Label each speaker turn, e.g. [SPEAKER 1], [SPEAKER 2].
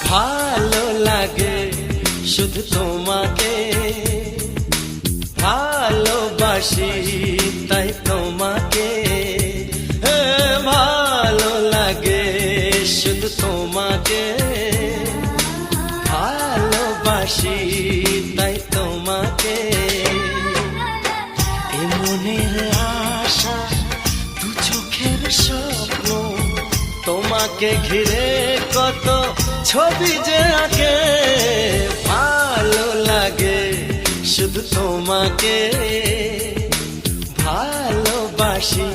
[SPEAKER 1] ভালো লাগে শুধু তোমাকে, ভালোবাসি তাই তোমাকে। ভালো লাগে শুধু তোমাকে, ভালোবাসি তাই তোমাকে। এ মনের আশা দু চোখের স্বপ্ন, তোমাকে ঘিরে কত ছবি যে আঁকে। ভালো লাগে শুধু তোমাকে, ভালোবাসি